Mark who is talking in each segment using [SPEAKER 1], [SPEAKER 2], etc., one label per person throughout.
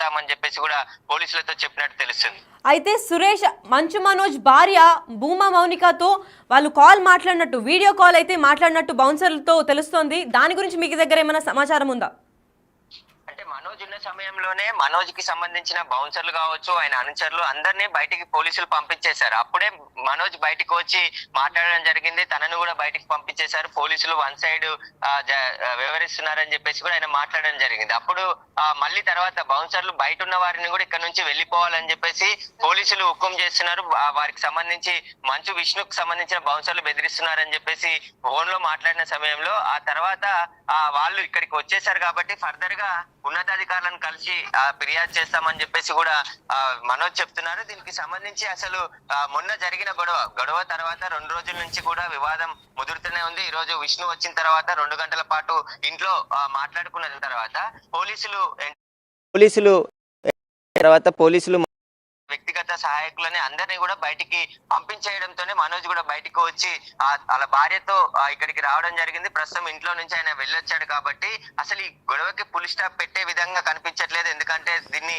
[SPEAKER 1] వెళ్తామని చెప్పేసి కూడా పోలీసులతో చెప్పినట్టు తెలుస్తుంది.
[SPEAKER 2] అయితే సురేష్, మంచు మనోజ్ భార్య భూమా మౌనికతో వాళ్ళు కాల్ మాట్లాడినట్టు, వీడియో కాల్ అయితే మాట్లాడినట్టు బౌన్సర్లతో తెలుస్తోంది. దాని గురించి మీకు దగ్గర ఏమైనా సమాచారం ఉందా?
[SPEAKER 1] అంటే మనోజ్ ఉన్న సమయంలోనే మనోజ్ కి సంబంధించిన బౌన్సర్లు కావచ్చు, ఆయన అనుచరులు అందరినీ బయటికి పోలీసులు పంపించేశారు. అప్పుడే మనోజ్ బయటికి వచ్చి మాట్లాడడం జరిగింది. తనను కూడా బయటికి పంపించేశారు. పోలీసులు వన్ సైడ్ వ్యవహరిస్తున్నారని చెప్పేసి కూడా ఆయన మాట్లాడడం జరిగింది. అప్పుడు మళ్ళీ తర్వాత బౌన్సర్లు బయట ఉన్న వారిని కూడా ఇక్కడ నుంచి వెళ్లిపోవాలని చెప్పేసి పోలీసులు హుకుం చేస్తున్నారు. వారికి సంబంధించి మంచు విష్ణుకు సంబంధించిన బౌన్సర్లు బెదిరిస్తున్నారని చెప్పేసి ఫోన్ లో మాట్లాడిన సమయంలో ఆ తర్వాత వాళ్ళు ఇక్కడికి వచ్చేసారు. కాబట్టి ఫర్దర్ గా ఉన్నతాధికారులను కలిసి ఫిర్యాదు చేస్తామని చెప్పేసి కూడా మనోజ్ చెప్తున్నారు. దీనికి సంబంధించి అసలు మొన్న జరిగిన గొడవ తర్వాత 2 రోజుల నుంచి కూడా వివాదం ముదురుతూనే ఉంది. ఈ రోజు విష్ణు వచ్చిన తర్వాత 2 గంటల పాటు ఇంట్లో మాట్లాడుకున్న తర్వాత పోలీసులు వ్యక్తిగత సహాయకులని అందరినీ కూడా బయటికి పంపించేయడంతోనే మనోజ్ కూడా బయటికి వచ్చి వాళ్ళ భార్యతో ఇక్కడికి రావడం జరిగింది. ప్రస్తుతం ఇంట్లో నుంచి ఆయన వెళ్ళొచ్చాడు. కాబట్టి అసలు ఈ గొడవకి ఫుల్ స్టాప్ పెట్టే విధంగా కనిపించట్లేదు. ఎందుకంటే దీన్ని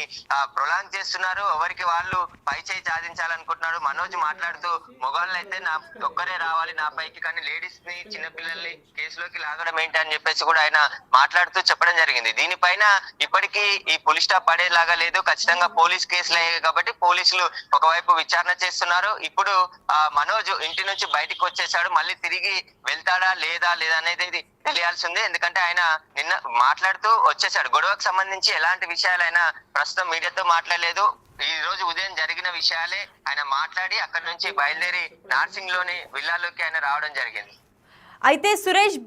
[SPEAKER 1] ప్రొలాంగ్ చేస్తున్నారు. ఎవరికి వాళ్ళు పై చేయి సాధించాలనుకుంటున్నారు. మనోజ్ మాట్లాడుతూ మొగాళ్ళు అయితే నా ఒక్కరే రావాలి నా పైకి, కానీ లేడీస్ ని చిన్నపిల్లల్ని కేసులోకి లాగడం ఏంటి అని చెప్పేసి కూడా ఆయన మాట్లాడుతూ చెప్పడం జరిగింది. దీనిపైన ఇప్పటికీ ఈ ఫుల్ స్టాప్ పడేలాగా లేదు. ఖచ్చితంగా పోలీస్ కేసులు అయ్యాయి కాబట్టి పోలీసులు ఒకవైపు విచారణ చేస్తున్నారు. ఇప్పుడు మనోజ్ ఇంటి నుంచి బయటికి వచ్చేసాడు. మళ్ళీ తిరిగి వెళ్తాడా లేదా అనేది తెలియాల్సిందే. ఎందుకంటే ఆయన నిన్న మాట్లాడుతూ వచ్చేసాడు. గొడవకు సంబంధించి ఎలాంటి విషయాలైనా ప్రస్తుతం మీడియాతో మాట్లాడలేదు. ఈ రోజు ఉదయం జరిగిన విషయాలే ఆయన మాట్లాడి అక్కడి నుంచి బయలుదేరి నార్సింగ్ లోని విల్లాలోకి ఆయన రావడం జరిగింది.
[SPEAKER 2] అయితే సురేష్,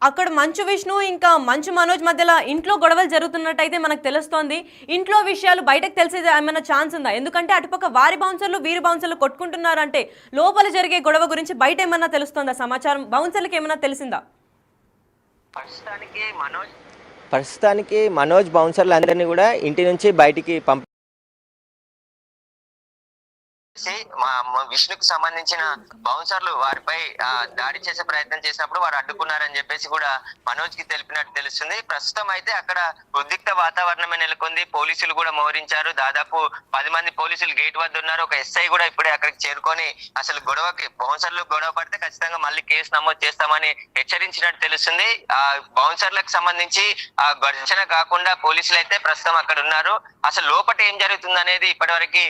[SPEAKER 2] అక్కడ మంచు విష్ణు ఇంకా మంచు మనోజ్ మధ్యలో ఇంట్లో గొడవలు జరుగుతున్నట్టయితే మనకు తెలుస్తోంది. ఇంట్లో విషయాలు బయటకు తెలిసేది ఏమైనా ఛాన్స్ ఉందా? ఎందుకంటే అటుపక్క వారి బౌన్సర్లు వీరి బౌన్సర్లు కొట్టుకుంటున్నారంటే లోపల జరిగే గొడవ గురించి బయట ఏమన్నా తెలుస్తోందా సమాచారం? బౌన్సర్లకు ఏమన్నా తెలిసిందా?
[SPEAKER 3] ప్రస్తుతానికి మనోజ్ బౌన్సర్లు అందరినీ కూడా ఇంటి నుంచి బయటికి
[SPEAKER 1] విష్ణుకు సంబంధించిన బౌన్సర్లు వారిపై దాడి చేసే ప్రయత్నం చేసినప్పుడు వారు అడ్డుకున్నారని చెప్పేసి కూడా మనోజ్ కి తెలిపినట్టు తెలుస్తుంది. ప్రస్తుతం అయితే అక్కడ ఉద్రిక్త వాతావరణమే నెలకొంది. పోలీసులు కూడా మోహరించారు. దాదాపు 10 మంది పోలీసులు గేట్ వద్ద ఉన్నారు. ఒక ఎస్ఐ కూడా ఇప్పుడే అక్కడికి చేరుకొని అసలు బౌన్సర్లు గొడవ పడితే ఖచ్చితంగా మళ్ళీ కేసు నమోదు చేస్తామని హెచ్చరించినట్టు తెలుస్తుంది. బౌన్సర్లకు సంబంధించి ఘర్షణ కాకుండా పోలీసులు అయితే ప్రస్తుతం అక్కడ ఉన్నారు. అసలు లోపల ఏం జరుగుతుంది అనేది ఇప్పటివరకు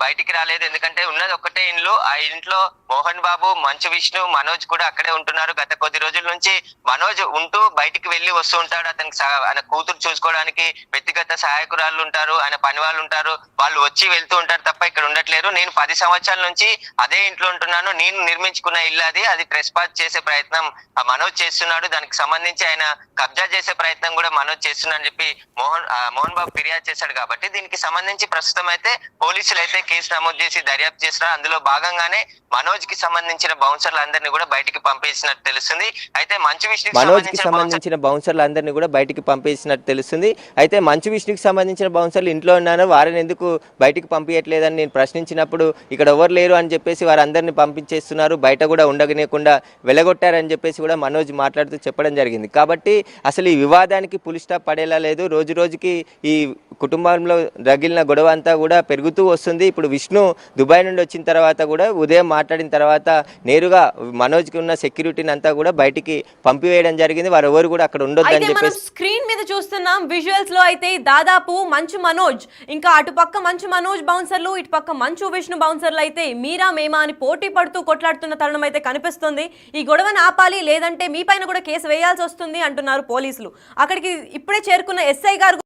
[SPEAKER 1] బయటికి రాలేదు. ఎందుకంటే ఉన్నది ఒక్కటే ఇల్లు. ఆ ఇంట్లో మోహన్ బాబు, మంచు విష్ణు, మనోజ్ కూడా అక్కడే ఉంటున్నారు. గత కొద్ది రోజుల నుంచి మనోజ్ ఉంటూ బయటికి వెళ్లి వస్తూ ఉంటాడు. అతనికి ఆయన కూతురు చూసుకోవడానికి వ్యక్తిగత సహాయకురాళ్ళు ఉంటారు, ఆయన పని వాళ్ళు ఉంటారు. వాళ్ళు వచ్చి వెళ్తూ ఉంటారు తప్ప ఇక్కడ ఉండట్లేరు. నేను 10 సంవత్సరాల నుంచి అదే ఇంట్లో ఉంటున్నాను. నేను నిర్మించుకున్న ఇల్లు అది ట్రెస్పాస్ చేసే ప్రయత్నం మనోజ్ చేస్తున్నాడు. దానికి సంబంధించి ఆయన కబ్జా చేసే ప్రయత్నం కూడా మనోజ్ చేస్తున్నాడని చెప్పి మోహన్ బాబు ఫిర్యాదు చేశాడు. కాబట్టి దీనికి సంబంధించి ప్రస్తుతం అయితే పోలీసులు అయితే కేసు నమోదు చేసి దర్యాప్తు చేస్తున్నారు. అందులో భాగంగానే మనోజ్ కి సంబంధించిన బౌన్సర్లు అందరినీ కూడా బయటికి పంపించినట్టు తెలుస్తుంది. అయితే మంచు విష్ణుకి
[SPEAKER 3] సంబంధించిన బౌన్సర్లు అందరినీ కూడా బయటికి పంపించినట్టు తెలుస్తుంది. అయితే మంచు విష్ణుకి సంబంధించిన బౌన్సర్లు ఇంట్లో ఉన్నారు, వారిని ఎందుకు బయటికి పంపించట్లేదని నేను ప్రశ్నించినప్పుడు ఇక్కడ ఎవరు లేరు అని చెప్పేసి వారందరినీ పంపించేస్తున్నారు, బయట కూడా ఉండగనేకుండా వెలగొట్టారని చెప్పేసి కూడా మనోజ్ మాట్లాడుతూ చెప్పడం జరిగింది. కాబట్టి అసలు ఈ వివాదానికి ఫుల్ స్టాప్ పడేలా లేదు. రోజు రోజుకి ఈ కుటుంబంలో రగిలిన గొడవ అంతా కూడా పెరుగుతూ వస్తుంది. ఇప్పుడు విష్ణు దుబాయ్ నుండి వచ్చిన తర్వాత కూడా ఉదయం మాట్లాడిన తర్వాత నేరుగా మనోజ్కి ఉన్న సెక్యూరిటీని అంతా కూడా బయటికి పంపివేయడం జరిగింది. వారు ఎవరు కూడా అక్కడ ఉండొద్దని చెప్పేసి
[SPEAKER 2] స్క్రీన్ మీద చూస్తున్నాం. విజువల్స్ లో అయితే దాదాపు మంచు మనోజ్ ఇంకా అటుపక్క మంచు మనోజ్ బౌన్సర్లు, ఇటుపక్క మంచు విష్ణు బౌన్సర్లు అయితే మీరా మేమా అని పోటీ పడుతూ కొట్లాడుతున్న తరుణం అయితే కనిపిస్తుంది. ఈ గొడవను ఆపాలి, లేదంటే మీ పైన కూడా కేసు వేయాల్సి వస్తుంది అంటున్నారు పోలీసులు. అక్కడికి ఇప్పుడే చేరుకున్న ఎస్ఐ గారు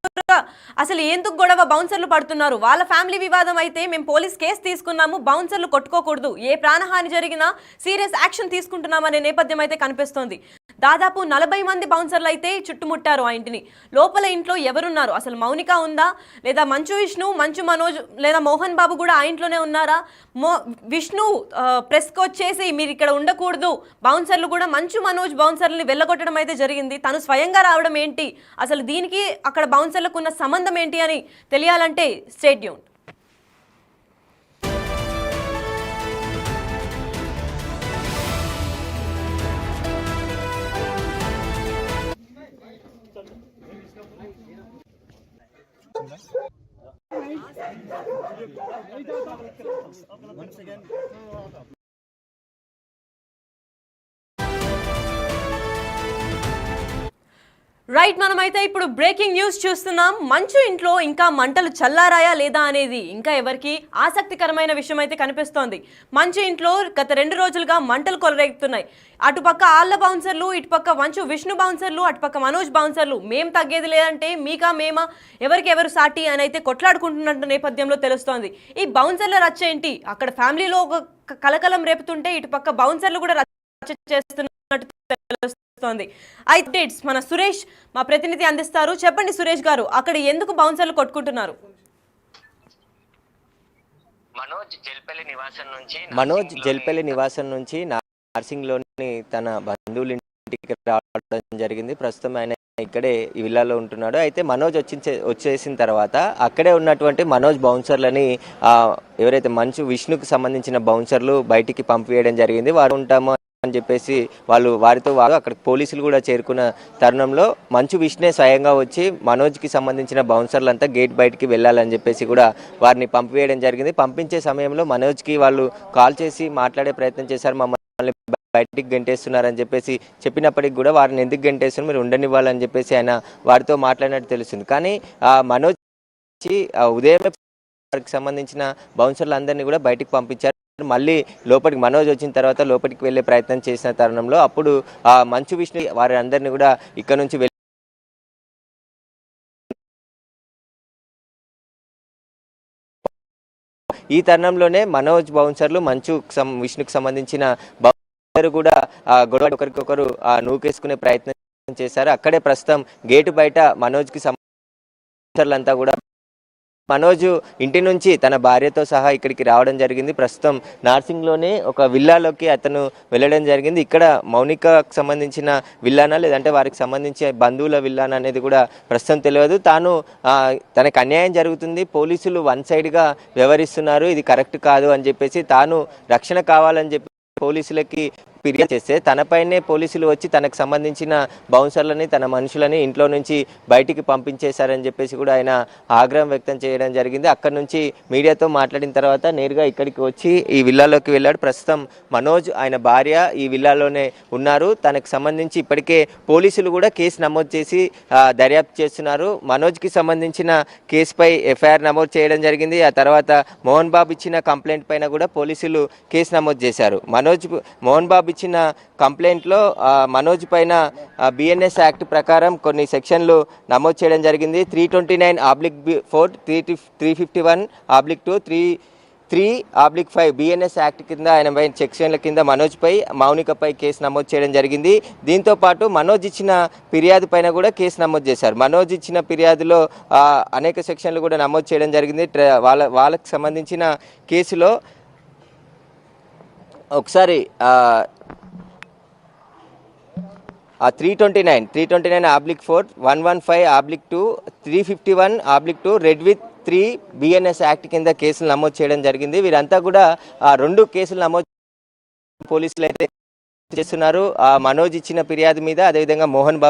[SPEAKER 2] అసలు ఎందుకు గొడవ, బౌన్సర్లు పడుతున్నారు, వాళ్ళ ఫ్యామిలీ వివాదం అయితే మేము పోలీస్ కేసు తీసుకున్నాము, బౌన్సర్లు కొట్టుకోకూడదు, ఏ ప్రాణహాని జరిగినా సీరియస్ యాక్షన్ తీసుకుంటున్నామనే నేపథ్యం అయితే కనిపిస్తోంది. దాదాపు 40 మంది బౌన్సర్లు అయితే చుట్టుముట్టారు ఆ ఇంటిని. లోపల ఇంట్లో ఎవరున్నారు, అసలు మౌనిక ఉందా, లేదా మంచు విష్ణు, మంచు మనోజ్ లేదా మోహన్ బాబు కూడా ఆ ఇంట్లోనే ఉన్నారా? విష్ణు ప్రెస్కి వచ్చేసి మీరు ఇక్కడ ఉండకూడదు, బౌన్సర్లు కూడా మంచు మనోజ్ బౌన్సర్లని వెళ్ళగొట్టడం అయితే జరిగింది. తను స్వయంగా రావడం ఏంటి, అసలు దీనికి అక్కడ బౌన్సర్లకు ఉన్న సంబంధం ఏంటి అని తెలియాలంటే స్టే ట్యూన్డ్. రైట్, మనమైతే ఇప్పుడు బ్రేకింగ్ న్యూస్ చూస్తున్నాం. మంచు ఇంట్లో ఇంకా మంటలు చల్లారాయా లేదా అనేది ఇంకా ఎవరికి ఆసక్తికరమైన విషయం అయితే కనిపిస్తోంది. మంచు ఇంట్లో గత 2 రోజులుగా మంటలు కొలరెగుతున్నాయి. అటుపక్క ఆళ్ళ బౌన్సర్లు, ఇటుపక్క మంచు విష్ణు బౌన్సర్లు, అటుపక్క మనోజ్ బౌన్సర్లు మేం తగ్గేది లేదంటే మీకా మేమా ఎవరికి ఎవరు సాటి అని అయితే కొట్లాడుకుంటున్నట్టు నేపథ్యంలో తెలుస్తోంది. ఈ బౌన్సర్ల రచ్చ ఏంటి, అక్కడ ఫ్యామిలీలో ఒక కలకలం రేపుతుంటే ఇటుపక్క బౌన్సర్లు కూడా రచ్చ చేస్తున్నట్టు తెలుస్తోంది. అప్డేట్స్ మన సురేష్ మా ప్రతినిధి అందిస్తారు. చెప్పండి సురేష్ గారు, అక్కడ ఎందుకు బౌన్సర్లు కొట్టుకుంటున్నారు?
[SPEAKER 3] మనోజ్ జల్పల్లి నివాసం నుంచి నార్సింగ్లోని తన బంధువుల ఇంటికి రావడం జరిగింది. ప్రస్తుతం ఆయన ఇక్కడే ఈ విల్లాలో ఉంటున్నాడు. అయితే మనోజ్ వచ్చేసిన తర్వాత అక్కడే ఉన్నటువంటి మనోజ్ బౌన్సర్లని ఎవరైతే మంచు విష్ణుకు సంబంధించిన బౌన్సర్లు బయటికి పంపివేయడం జరిగింది. వారు ఉంటాము అని చెప్పేసి వారితో అక్కడికి పోలీసులు కూడా చేరుకున్న తరుణంలో మంచు విష్ణే స్వయంగా వచ్చి మనోజ్కి సంబంధించిన బౌన్సర్లంతా గేట్ బయటికి వెళ్ళాలని చెప్పేసి కూడా వారిని పంపివేయడం జరిగింది. పంపించే సమయంలో మనోజ్కి వాళ్ళు కాల్ చేసి మాట్లాడే ప్రయత్నం చేశారు. మమ్మల్ని బయటికి గంటేస్తున్నారని చెప్పేసి చెప్పినప్పటికి కూడా వారిని ఎందుకు గంటేస్తున్నారు, మీరు ఉండనివ్వాలని చెప్పేసి ఆయన వారితో మాట్లాడినట్టు తెలుస్తుంది. కానీ మనోజ్ ఉదయమే వారికి సంబంధించిన బౌన్సర్లందరినీ కూడా బయటికి పంపించారు. మళ్ళీ లోపలికి మనోజ్ వచ్చిన తర్వాత లోపలికి వెళ్ళే ప్రయత్నం చేసిన తరుణంలో అప్పుడు మంచు విష్ణు వారి అందరినీ కూడా ఇక్కడ నుంచి ఈ తరుణంలోనే మనోజ్ బౌన్సర్లు మంచు విష్ణుకు సంబంధించిన బౌన్సర్ కూడా గొడవ ఒకరికొకరు నూకేసుకునే ప్రయత్నం చేశారు. అక్కడే ప్రస్తుతం గేటు బయట మనోజ్కి సంబంధించినంతా కూడా మనోజ్ ఇంటి నుంచి తన భార్యతో సహా ఇక్కడికి రావడం జరిగింది. ప్రస్తుతం నార్సింగ్లోనే ఒక విల్లాలోకి అతను వెళ్ళడం జరిగింది. ఇక్కడ మౌనికకు సంబంధించిన విల్లానా లేదంటే వారికి సంబంధించిన బంధువుల విల్లానా అనేది కూడా ప్రస్తుతం తెలియదు. తనకు అన్యాయం జరుగుతుంది, పోలీసులు వన్ సైడ్గా వ్యవహరిస్తున్నారు, ఇది కరెక్ట్ కాదు అని చెప్పేసి తాను రక్షణ కావాలని చెప్పి పోలీసులకి ఫిర్యాదు చేస్తే తనపైనే పోలీసులు వచ్చి తనకు సంబంధించిన బౌన్సర్లని తన మనుషులని ఇంట్లో నుంచి బయటికి పంపించేశారని చెప్పేసి కూడా ఆయన ఆగ్రహం వ్యక్తం చేయడం జరిగింది. అక్కడి నుంచి మీడియాతో మాట్లాడిన తర్వాత నేరుగా ఇక్కడికి వచ్చి ఈ విల్లాలోకి వెళ్ళాడు. ప్రస్తుతం మనోజ్ ఆయన భార్య ఈ విల్లాలోనే ఉన్నారు. తనకు సంబంధించి ఇప్పటికే పోలీసులు కూడా కేసు నమోదు చేసి దర్యాప్తు చేస్తున్నారు. మనోజ్కి సంబంధించిన కేసుపై ఎఫ్ఐఆర్ నమోదు చేయడం జరిగింది. ఆ తర్వాత మోహన్ బాబు ఇచ్చిన కంప్లైంట్ పైన కూడా పోలీసులు కేసు నమోదు చేశారు. మోహన్ బాబు ఇచ్చిన కంప్లైంట్లో మనోజ్ పైన బిఎన్ఎస్ యాక్ట్ ప్రకారం కొన్ని సెక్షన్లు నమోదు చేయడం జరిగింది. 329/4, 351/2, 3/5 బిఎన్ఎస్ యాక్ట్ కింద ఆయన పైన సెక్షన్ల కింద మనోజ్ పై మౌనికపై కేసు నమోదు చేయడం జరిగింది. దీంతో పాటు మనోజ్ ఇచ్చిన ఫిర్యాదు పైన కూడా కేసు నమోదు చేశారు. మనోజ్ ఇచ్చిన ఫిర్యాదులో అనేక సెక్షన్లు కూడా నమోదు చేయడం జరిగింది. వాళ్ళకి సంబంధించిన కేసులో ఒకసారి 329/4, 115/2, 351/2 రెడ్ విత్ 3 బిఎన్ఎస్ యాక్ట్ కింద కేసులు నమోదు చేయడం జరిగింది. వీరంతా కూడా 2 కేసులు నమోదు పోలీసులు అయితే చేస్తున్నారు. మనోజ్ ఇచ్చిన ఫిర్యాదు మీద, అదేవిధంగా మోహన్ బాబు